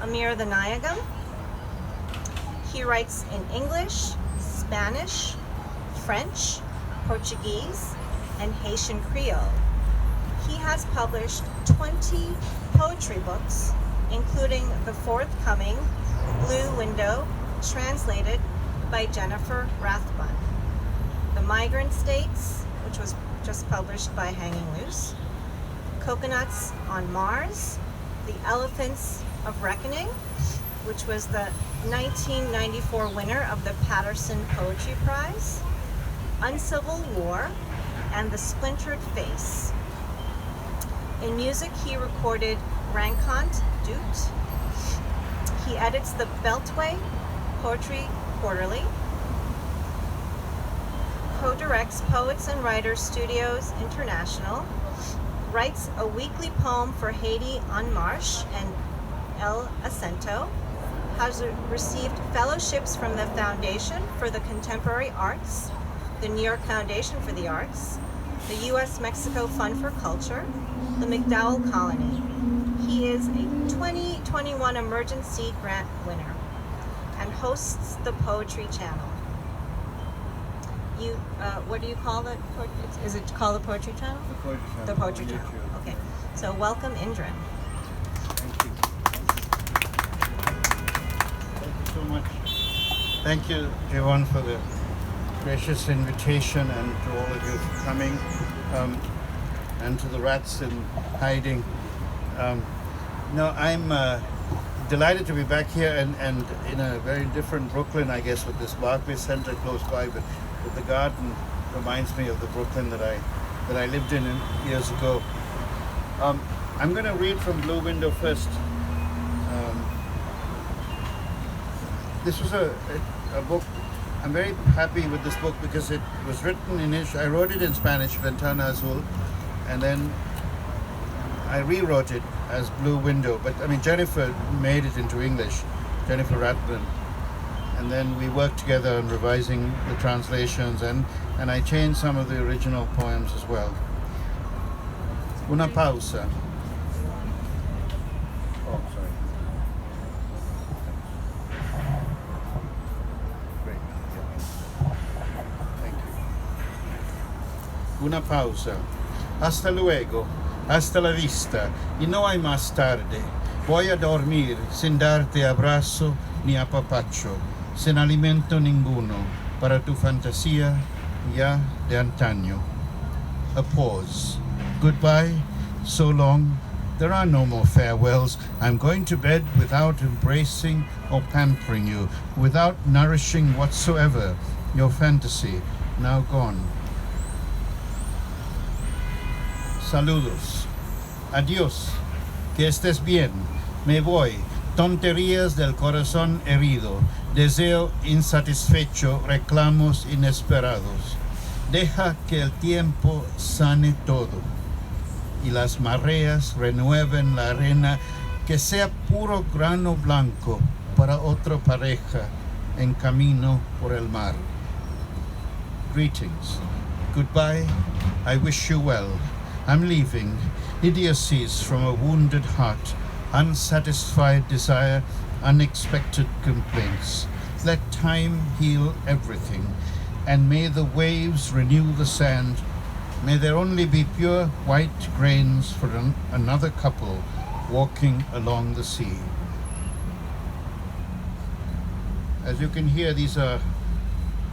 Amirthanayagam. He writes in English, Spanish, French, Portuguese, and Haitian Creole. He has published 20 poetry books, including the forthcoming Blue Window, translated by Jennifer Rathbun, The Migrant States, which was just published by Hanging Loose, Coconuts on Mars, The Elephants of Reckoning, which was the 1994 winner of the Patterson Poetry Prize, Uncivil War, and The Splintered Face. In music, he recorded Rencontre Doute. He edits the Beltway Poetry Quarterly, co-directs Poets and Writers Studios International, writes a weekly poem for Haiti en Marche and El Acento, has received fellowships from the Foundation for the Contemporary Arts, the New York Foundation for the Arts, the U.S.-Mexico Fund for Culture, the MacDowell Colony. He is a 2021 Emergency Grant winner and hosts the Poetry Channel. What do you call it? Is it called the Poetry Channel? The Poetry Channel. The Poetry Channel. Okay. So welcome, Indran. Thank you. Thank you so much. Thank you, Joanna, for the gracious invitation, and to all of you for coming, and to the rats in hiding. No, I'm delighted to be back here and in a very different Brooklyn, I guess, with this Barclays Center close by, but the garden reminds me of the Brooklyn that I lived in years ago. I'm going to read from Blue Window first. This was a book. I'm very happy with this book because it was written in English. I wrote it in Spanish, Ventana Azul, and then I rewrote it as Blue Window. But I mean, Jennifer made it into English, Jennifer Rathbun. And then we worked together on revising the translations, and I changed some of the original poems as well. Una pausa. Oh, sorry. Great. Thank you. Una pausa. Hasta luego. Hasta la vista. Y no hay más tarde. Voy a dormir sin darte abrazo ni apapacho, sin alimento ninguno para tu fantasía ya de antaño. A pause. Goodbye, so long. There are no more farewells. I'm going to bed without embracing or pampering you, without nourishing whatsoever your fantasy, now gone. Saludos. Adiós. Que estés bien. Me voy. Tonterías del corazón herido. Deseo insatisfecho. Reclamos inesperados. Deja que el tiempo sane todo. Y las mareas renueven la arena. Que sea puro grano blanco para otra pareja en camino por el mar. Greetings. Goodbye. I wish you well. I'm leaving. Idiocies from a wounded heart, unsatisfied desire, unexpected complaints. Let time heal everything, and may the waves renew the sand. May there only be pure white grains for another couple walking along the sea. As you can hear, these are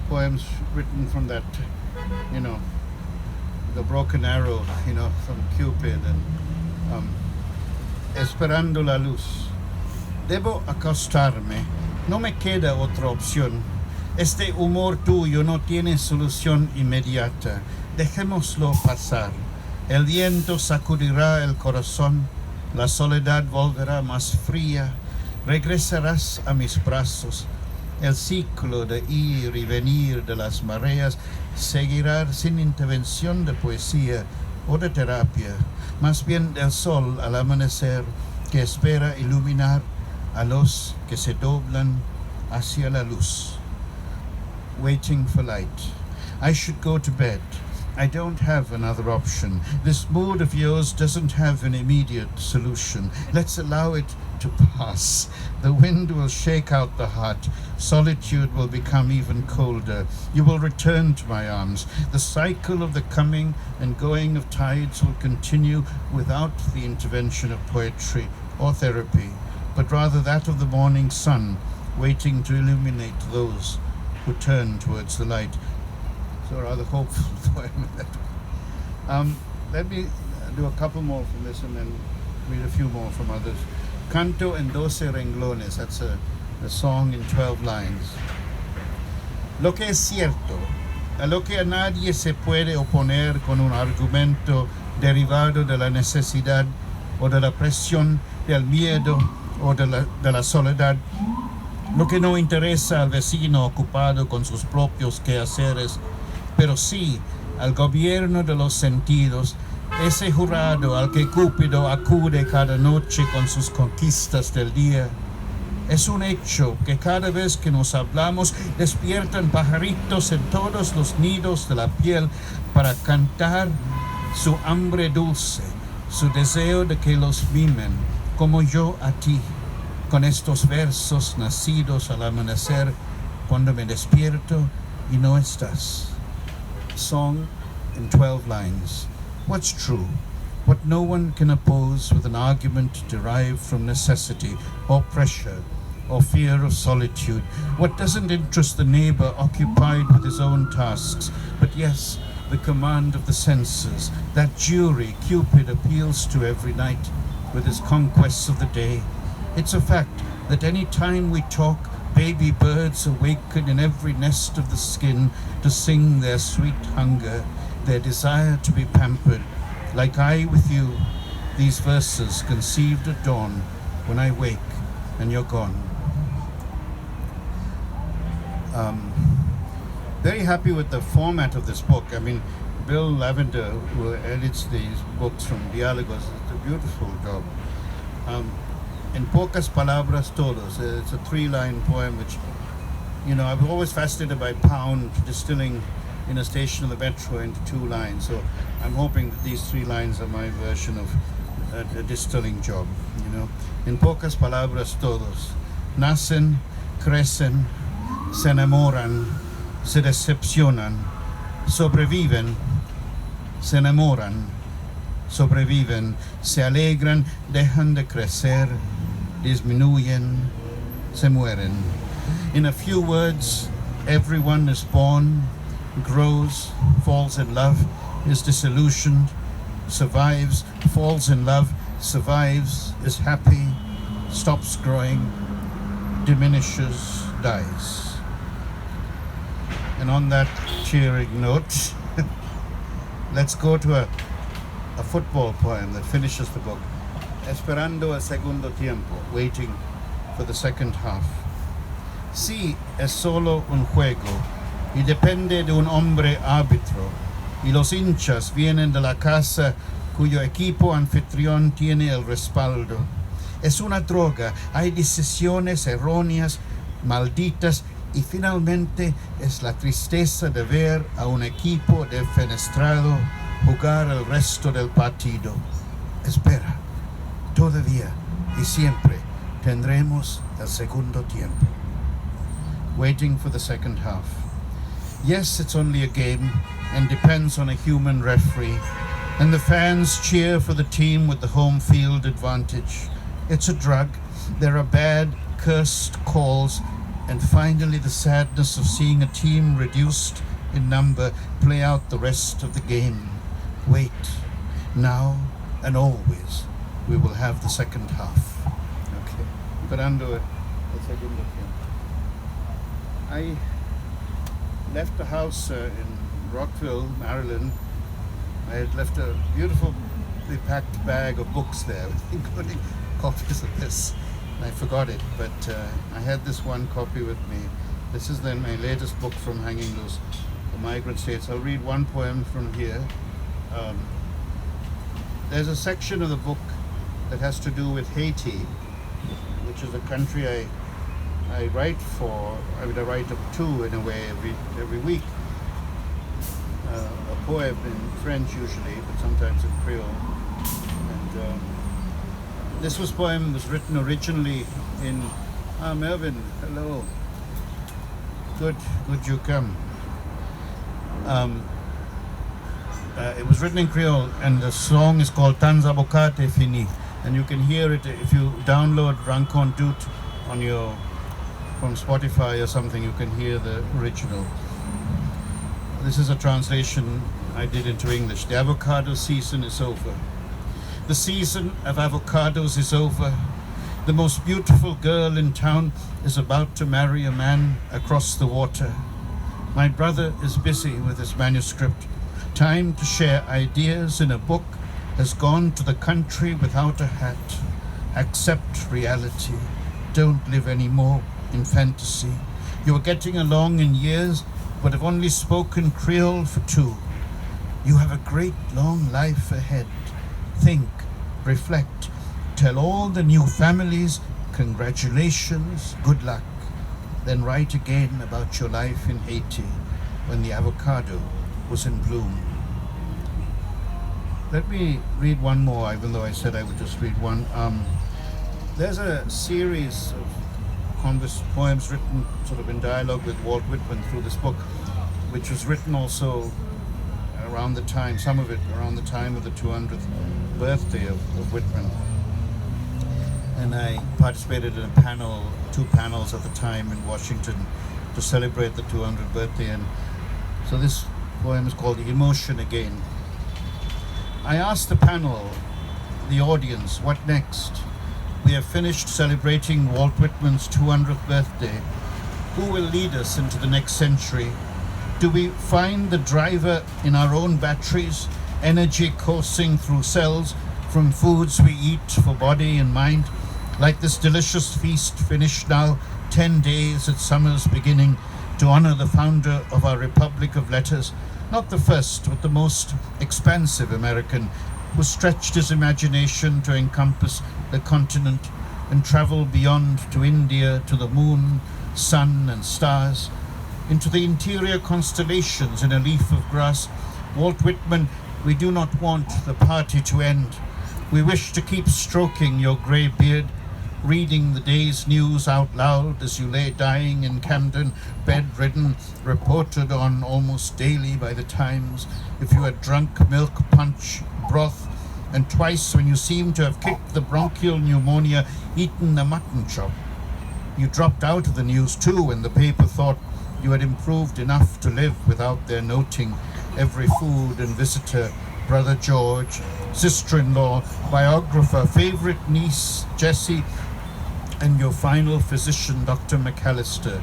poems written from that, the broken arrow, from Cupid, and esperando la luz. Debo acostarme, no me queda otra opción. Este humor tuyo no tiene solución inmediata. Dejémoslo pasar. El viento sacudirá el corazón, la soledad volverá más fría. Regresarás a mis brazos. El ciclo de ir y venir de las mareas seguirá sin intervención de poesía o de terapia, más bien del sol al amanecer que espera iluminar a los que se doblan hacia la luz. Waiting for light. I should go to bed. I don't have another option. This mood of yours doesn't have an immediate solution. Let's allow it to pass. The wind will shake out the heart. Solitude will become even colder. You will return to my arms. The cycle of the coming and going of tides will continue without the intervention of poetry or therapy, but rather that of the morning sun, waiting to illuminate those who turn towards the light. So a rather hopeful poem. Let me do a couple more from this and then read a few more from others. Canto en 12 renglones, that's a song in 12 lines. Lo que es cierto, a lo que a nadie se puede oponer con un argumento derivado de la necesidad o de la presión, del miedo o de la soledad, lo que no interesa al vecino ocupado con sus propios quehaceres, pero sí al gobierno de los sentidos, ese jurado al que Cúpido acude cada noche con sus conquistas del día. Es un hecho que cada vez que nos hablamos despiertan pajaritos en todos los nidos de la piel para cantar su hambre dulce, su deseo de que los mimen, como yo a ti, con estos versos nacidos al amanecer cuando me despierto y no estás. Song in 12 lines. What's true? What no one can oppose with an argument derived from necessity or pressure or fear of solitude. What doesn't interest the neighbor occupied with his own tasks, but yes, the command of the senses, that jury Cupid appeals to every night with his conquests of the day. It's a fact that any time we talk, baby birds awaken in every nest of the skin to sing their sweet hunger, their desire to be pampered. Like I with you, these verses conceived at dawn when I wake and you're gone. Very happy with the format of this book. I mean, Bill Lavender, who edits these books from Diálogos, it's a beautiful job. En pocas palabras todos. It's a 3-line poem which, you know, I'm always fascinated by Pound distilling in a station of the metro into 2 lines. So I'm hoping that these 3 lines are my version of a distilling job, you know. En pocas palabras todos. Nacen, crecen, se enamoran, se decepcionan, sobreviven, se enamoran, sobreviven, se alegran, dejan de crecer, disminuyen, se mueren. In a few words, everyone is born, grows, falls in love, is disillusioned, survives, falls in love, survives, is happy, stops growing, diminishes, dies. And on that cheering note, let's go to a football poem that finishes the book. Esperando el segundo tiempo, waiting for the second half. Sí, es solo un juego y depende de un hombre árbitro, y los hinchas vienen de la casa cuyo equipo anfitrión tiene el respaldo. Es una droga, hay decisiones erróneas, malditas, y finalmente es la tristeza de ver a un equipo defenestrado jugar el resto del partido. Espera, todavía y siempre tendremos el segundo tiempo. Waiting for the second half. Yes, it's only a game and depends on a human referee, and the fans cheer for the team with the home field advantage. It's a drug. There are bad, cursed calls, and finally the sadness of seeing a team reduced in number play out the rest of the game. Wait, now and always we will have the second half. Okay. Esperando el segundo tiempo. I left the house in Rockville, Maryland. I had left a beautifully packed bag of books there, including copies of this. I forgot it, but I had this one copy with me. This is then my latest book from Hanging Loose, The Migrant States. I'll read one poem from here. There's a section of the book that has to do with Haiti, which is a country I write for. I mean, I write up to in a way every week. a poem in French usually, but sometimes in Creole. And this poem was written originally in Melvin. Hello. Good you come. It was written in Creole, and the song is called Tans Abocate Fini, and you can hear it if you download Rancon Doot on from Spotify or something. You can hear the original. This is a translation I did into English. The avocado season is over. The season of avocados is over. The most beautiful girl in town is about to marry a man across the water. My brother is busy with his manuscript. Time to share ideas in a book has gone to the country without a hat. Accept reality. Don't live anymore in fantasy. You are getting along in years, but have only spoken Creole for 2. You have a great long life ahead. Think, reflect, tell all the new families, congratulations, good luck. Then write again about your life in Haiti when the avocado was in bloom. Let me read one more, even though I said I would just read one. There's a series of poems written sort of in dialogue with Walt Whitman through this book, which was written also around the time, some of it around the time of the 200th birthday of Whitman. And I participated in 2 panels at the time in Washington to celebrate the 200th birthday. And so this poem is called Emotion Again. I asked the panel, the audience, what next? We have finished celebrating Walt Whitman's 200th birthday. Who will lead us into the next century? Do we find the driver in our own batteries, energy coursing through cells from foods we eat for body and mind? Like this delicious feast finished now, 10 days at summer's beginning, to honor the founder of our Republic of Letters, not the first, but the most expansive American, who stretched his imagination to encompass the continent and travel beyond to India, to the moon, sun and stars, into the interior constellations in a leaf of grass. Walt Whitman, we do not want the party to end. We wish to keep stroking your grey beard, reading the day's news out loud as you lay dying in Camden, bedridden, reported on almost daily by the Times. If you had drunk milk, punch, broth, and twice when you seemed to have kicked the bronchial pneumonia, eaten a mutton chop. You dropped out of the news too when the paper thought you had improved enough to live without their noting every food and visitor, Brother George, sister-in-law, biographer, favorite niece, Jessie, and your final physician, Dr. McAllister.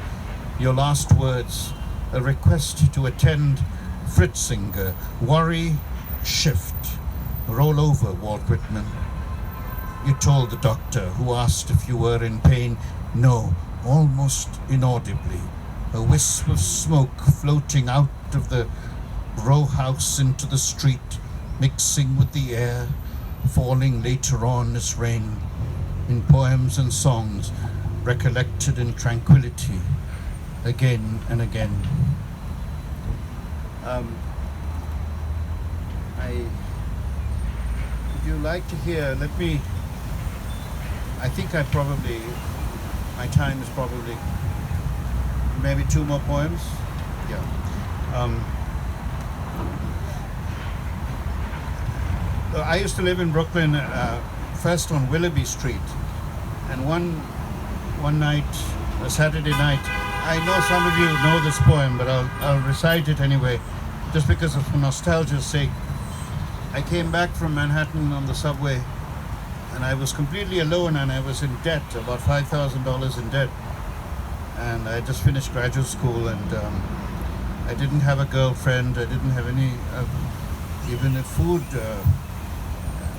Your last words, a request to attend Fritzinger, worry, shift, roll over, Walt Whitman. You told the doctor, who asked if you were in pain, no, almost inaudibly. A wisp of smoke floating out of the row house into the street, mixing with the air, falling later on as rain, in poems and songs, recollected in tranquility, again and again. Would you like to hear, my time is probably maybe 2 more poems. Yeah. I used to live in Brooklyn, first on Willoughby Street, and one night, a Saturday night, I know some of you know this poem, but I'll recite it anyway, just because of nostalgia's sake. I came back from Manhattan on the subway, and I was completely alone, and I was in debt, about $5,000 in debt. And I just finished graduate school, and I didn't have a girlfriend. I didn't have any, even a food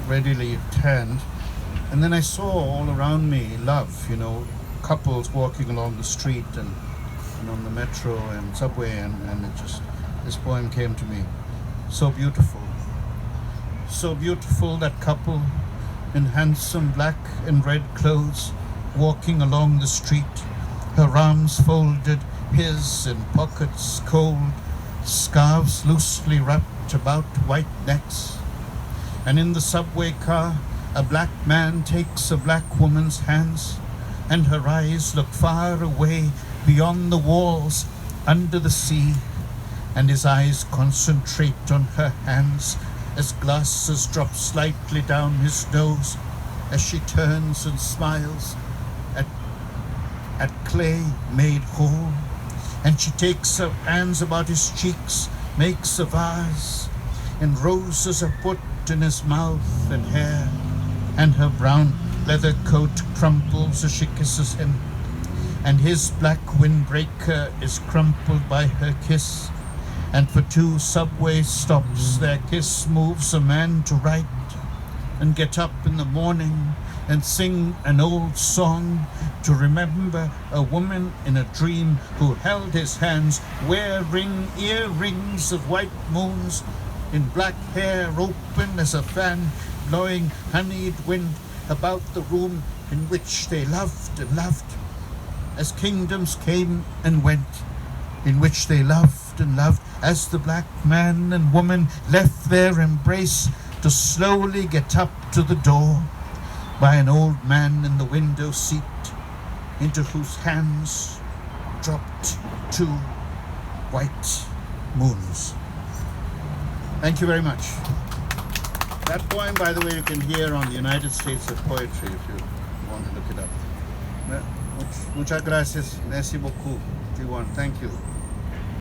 readily at hand. And then I saw all around me love, couples walking along the street and on the metro and subway, and it just, this poem came to me. So beautiful. So beautiful, that couple in handsome black and red clothes walking along the street, her arms folded, his in pockets cold, scarves loosely wrapped about white necks. And in the subway car, a black man takes a black woman's hands, and her eyes look far away beyond the walls, under the sea, and his eyes concentrate on her hands as glasses drop slightly down his nose as she turns and smiles at clay made whole. And she takes her hands about his cheeks, makes a vase, and roses are put in his mouth and hair, and her brown leather coat crumples as she kisses him, and his black windbreaker is crumpled by her kiss, and for 2 subway stops their kiss moves a man to write and get up in the morning and sing an old song to remember a woman in a dream who held his hands, wearing earrings of white moons, in black hair open as a fan, blowing honeyed wind about the room in which they loved and loved, as kingdoms came and went, in which they loved and loved, as the black man and woman left their embrace to slowly get up to the door by an old man in the window seat, into whose hands dropped 2 white moons. Thank you very much. That poem, by the way, you can hear on the United States of Poetry if you want to look it up. Muchas gracias. Merci beaucoup. Thank you.